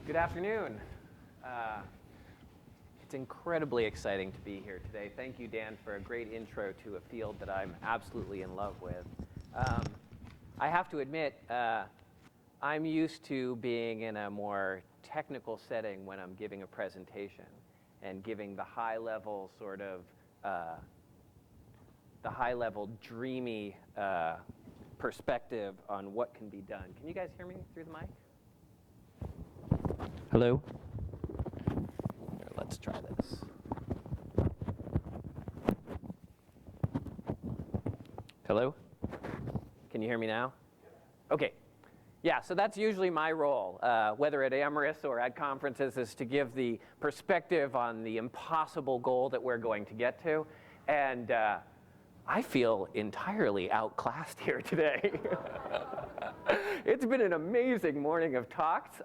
Good afternoon. It's incredibly exciting to be here today. Thank you, Dan, for a great intro to a field that I'm absolutely in love with. I have to admit, I'm used to being in a more technical setting when I'm giving a presentation and giving the high-level sort of, the high-level dreamy perspective on what can be done. Can you guys hear me through the mic? Hello? Here, let's try this. Hello? Can you hear me now? Okay. Yeah, so that's usually my role, whether at Amyris or at conferences, is to give the perspective on the impossible goal that we're going to get to. And I feel entirely outclassed here today. It's been an amazing morning of talks.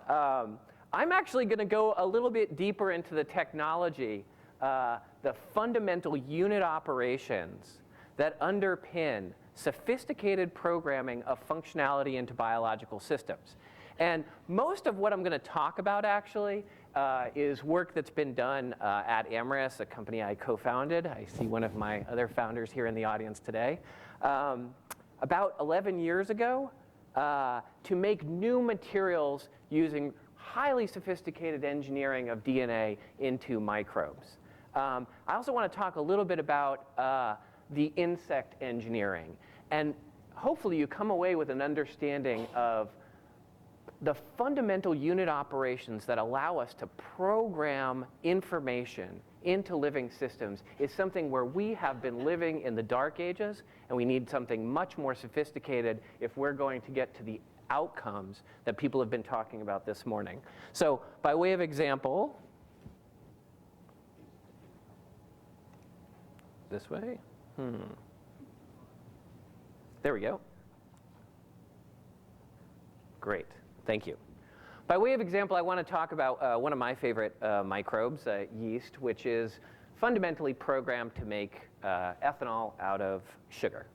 I'm actually going to go a little bit deeper into the technology, the fundamental unit operations that underpin sophisticated programming of functionality into biological systems. And most of what I'm going to talk about actually is work that's been done at Amyris, a company I co-founded. I see one of my other founders here in the audience today. About 11 years ago, to make new materials using highly sophisticated engineering of DNA into microbes. I also want to talk a little bit about the insect engineering. And hopefully you come away with an understanding of the fundamental unit operations that allow us to program information into living systems is something where we have been living in the dark ages, and we need something much more sophisticated if we're going to get to the outcomes that people have been talking about this morning. So by way of example, this way. There we go. Great. Thank you. By way of example, I want to talk about one of my favorite microbes, yeast, which is fundamentally programmed to make ethanol out of sugar.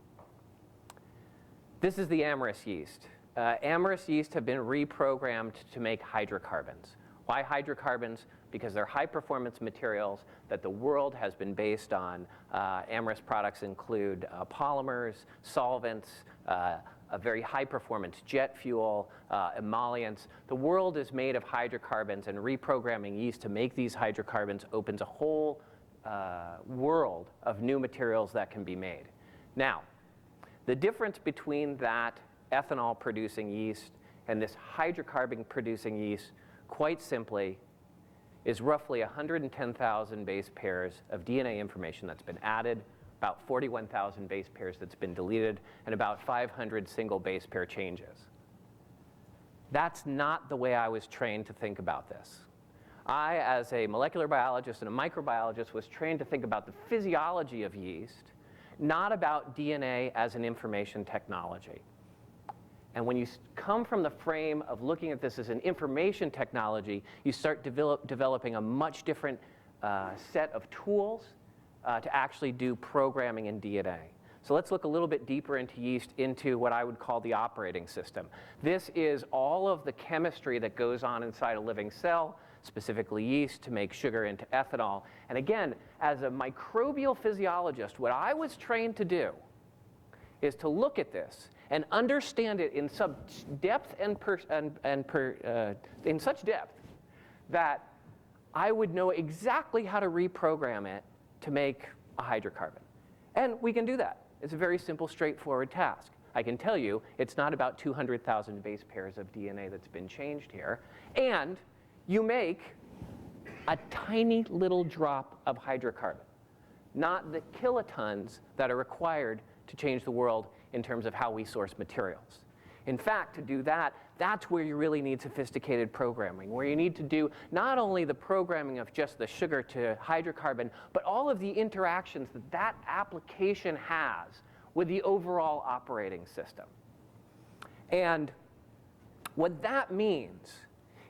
This is the Amyris yeast. Amyris yeast have been reprogrammed to make hydrocarbons. Why hydrocarbons? Because they're high-performance materials that the world has been based on. Amyris products include polymers, solvents, a very high-performance jet fuel, emollients. The world is made of hydrocarbons, and reprogramming yeast to make these hydrocarbons opens a whole world of new materials that can be made. Now, the difference between that ethanol-producing yeast and this hydrocarbon-producing yeast, quite simply, is roughly 110,000 base pairs of DNA information that's been added, about 41,000 base pairs that's been deleted, and about 500 single base pair changes. That's not the way I was trained to think about this. I, as a molecular biologist and a microbiologist, was trained to think about the physiology of yeast, not about DNA as an information technology. And when you come from the frame of looking at this as an information technology, you start developing a much different set of tools to actually do programming in DNA. So let's look a little bit deeper into yeast, into what I would call the operating system. This is all of the chemistry that goes on inside a living cell, specifically yeast, to make sugar into ethanol. And again, as a microbial physiologist, what I was trained to do is to look at this and understand it in such depth in such depth that I would know exactly how to reprogram it to make a hydrocarbon. And we can do that. It's a very simple, straightforward task. I can tell you it's not about 200,000 base pairs of DNA that's been changed here. And you make a tiny little drop of hydrocarbon, not the kilotons that are required to change the world in terms of how we source materials. In fact, to do that, that's where you really need sophisticated programming, where you need to do not only the programming of just the sugar to hydrocarbon, but all of the interactions that that application has with the overall operating system. And what that means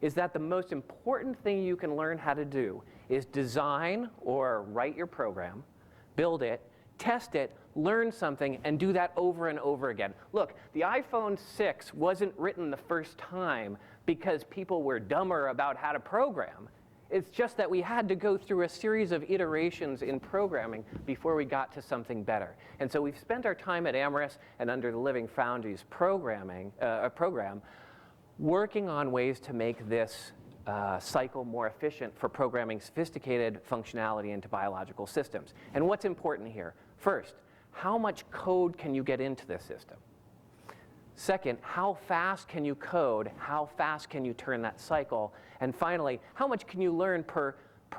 is that the most important thing you can learn how to do is design or write your program, build it, test it, learn something, and do that over and over again. Look, the iPhone 6 wasn't written the first time because people were dumber about how to program. It's just that we had to go through a series of iterations in programming before we got to something better. And so we've spent our time at Amyris and under the Living Foundries program working on ways to make this cycle more efficient for programming sophisticated functionality into biological systems. And what's important here? First, how much code can you get into this system? Second, how fast can you code? How fast can you turn that cycle? And finally, how much can you learn per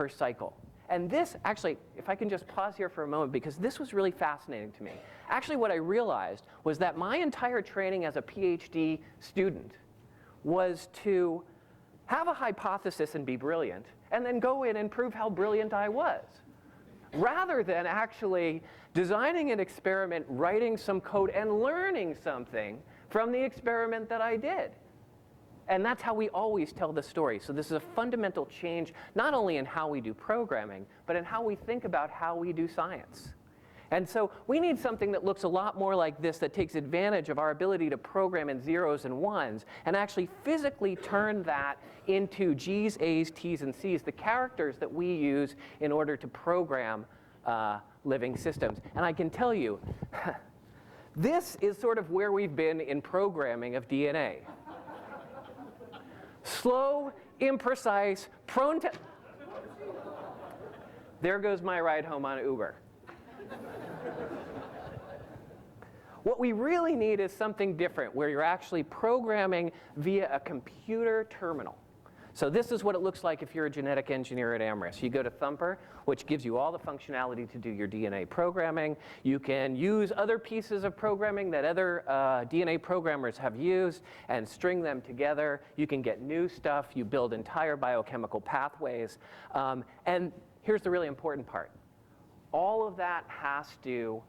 cycle? And this, actually, if I can just pause here for a moment, because this was really fascinating to me. Actually, what I realized was that my entire training as a PhD student was to have a hypothesis and be brilliant, and then go in and prove how brilliant I was, rather than actually designing an experiment, writing some code, and learning something from the experiment that I did. And that's how we always tell the story. So this is a fundamental change, not only in how we do programming, but in how we think about how we do science. And so we need something that looks a lot more like this, that takes advantage of our ability to program in zeros and ones, and actually physically turn that into G's, A's, T's, and C's, the characters that we use in order to program living systems. And I can tell you, this is sort of where we've been in programming of DNA. Slow, imprecise, prone to... There goes my ride home on Uber. What we really need is something different, where you're actually programming via a computer terminal. So this is what it looks like if you're a genetic engineer at Amyris. You go to Thumper, which gives you all the functionality to do your DNA programming. You can use other pieces of programming that other DNA programmers have used and string them together. You can get new stuff. You build entire biochemical pathways. And here's the really important part. All of that has to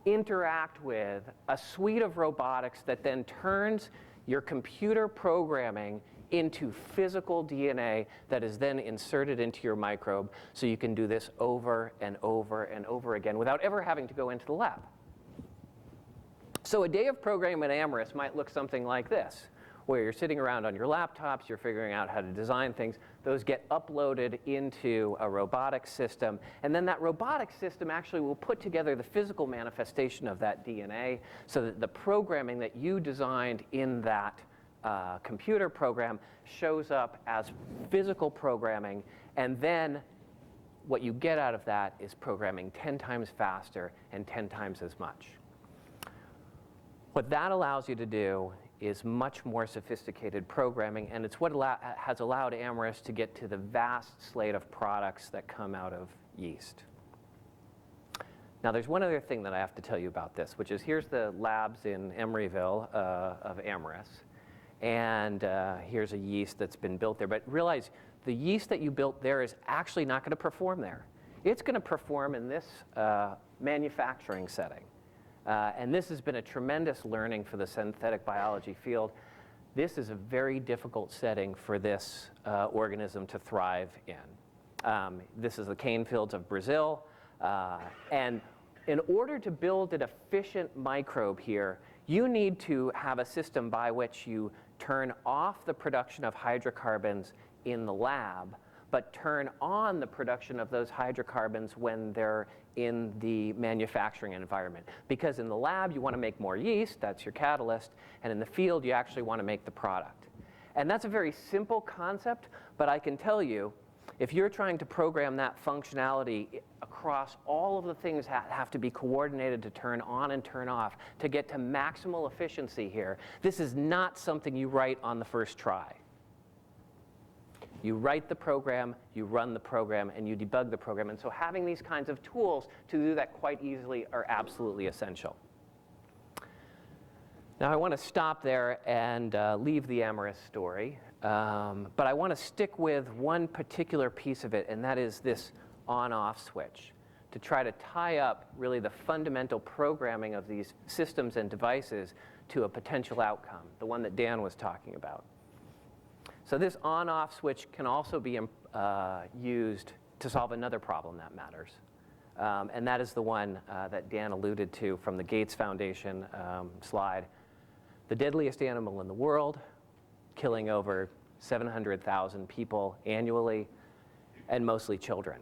interact with a suite of robotics that then turns your computer programming into physical DNA that is then inserted into your microbe, so you can do this over and over and over again without ever having to go into the lab. So a day of programming at Amyris might look something like this, where you're sitting around on your laptops, you're figuring out how to design things. Those get uploaded into a robotic system, and then that robotic system actually will put together the physical manifestation of that DNA, so that the programming that you designed in that computer program shows up as physical programming, and then what you get out of that is programming 10 times faster and 10 times as much. What that allows you to do is much more sophisticated programming, and it's what has allowed Amyris to get to the vast slate of products that come out of yeast. Now, there's one other thing that I have to tell you about this, which is here's the labs in Emeryville of Amyris. And here's a yeast that's been built there. But realize the yeast that you built there is actually not going to perform there. It's going to perform in this manufacturing setting. And this has been a tremendous learning for the synthetic biology field. This is a very difficult setting for this organism to thrive in. This is the cane fields of Brazil. And in order to build an efficient microbe here, you need to have a system by which you turn off the production of hydrocarbons in the lab, but turn on the production of those hydrocarbons when they're in the manufacturing environment. Because in the lab, you want to make more yeast, that's your catalyst, and in the field, you actually want to make the product. And that's a very simple concept, but I can tell you, if you're trying to program that functionality across all of the things that have to be coordinated to turn on and turn off to get to maximal efficiency here, this is not something you write on the first try. You write the program, you run the program, and you debug the program. And so having these kinds of tools to do that quite easily are absolutely essential. Now I want to stop there and leave the Amyris story. But I want to stick with one particular piece of it, and that is this on-off switch, to try to tie up really the fundamental programming of these systems and devices to a potential outcome, the one that Dan was talking about. So this on-off switch can also be used to solve another problem that matters. And that is the one that Dan alluded to from the Gates Foundation slide. The deadliest animal in the world, killing over 700,000 people annually, and mostly children.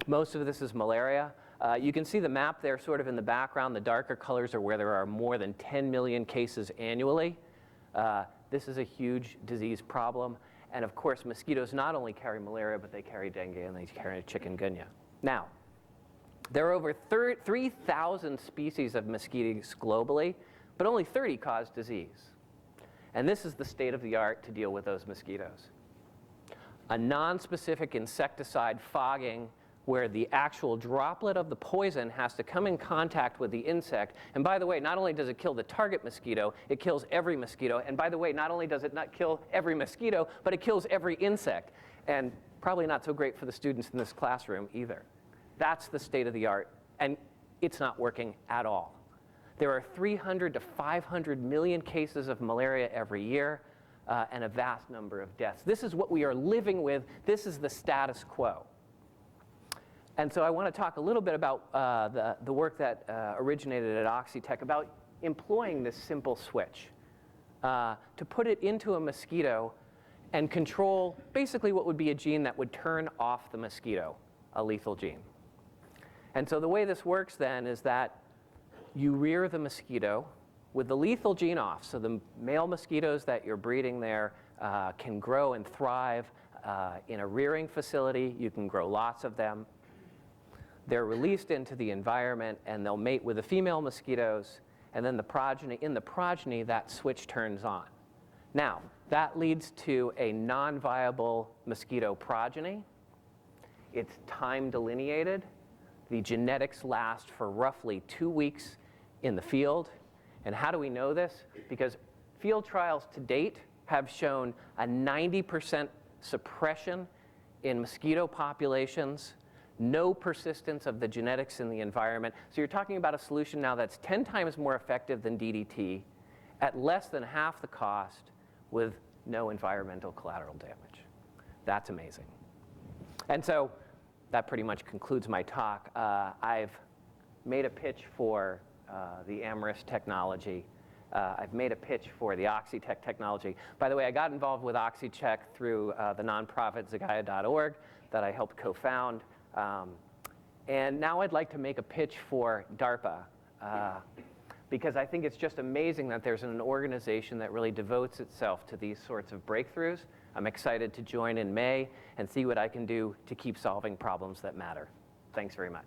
Most of this is malaria. You can see the map there sort of in the background. The darker colors are where there are more than 10 million cases annually. This is a huge disease problem. And of course, mosquitoes not only carry malaria, but they carry dengue and they carry chikungunya. Now, there are over 3,000 species of mosquitoes globally, but only 30 cause disease. And this is the state of the art to deal with those mosquitoes. A non-specific insecticide fogging where the actual droplet of the poison has to come in contact with the insect. And by the way, not only does it kill the target mosquito, it kills every mosquito. And by the way, not only does it not kill every mosquito, but it kills every insect. And probably not so great for the students in this classroom either. That's the state of the art, and it's not working at all. There are 300 to 500 million cases of malaria every year, and a vast number of deaths. This is what we are living with. This is the status quo. And so I want to talk a little bit about the work that originated at Oxitec about employing this simple switch to put it into a mosquito and control basically what would be a gene that would turn off the mosquito, a lethal gene. And so the way this works then is that you rear the mosquito with the lethal gene off. So the male mosquitoes that you're breeding there can grow and thrive in a rearing facility. You can grow lots of them. They're released into the environment, and they'll mate with the female mosquitoes, and then in the progeny, that switch turns on. Now, that leads to a non-viable mosquito progeny. It's time delineated. The genetics last for roughly 2 weeks in the field. And how do we know this? Because field trials to date have shown a 90% suppression in mosquito populations, no persistence of the genetics in the environment. So you're talking about a solution now that's 10 times more effective than DDT at less than half the cost with no environmental collateral damage. That's amazing. And so that pretty much concludes my talk. I've made a pitch for the Amyris technology. I've made a pitch for the Oxitec technology. By the way, I got involved with Oxitec through the nonprofit Zagaia.org that I helped co-found. And now I'd like to make a pitch for DARPA because I think it's just amazing that there's an organization that really devotes itself to these sorts of breakthroughs. I'm excited to join in May and see what I can do to keep solving problems that matter. Thanks very much.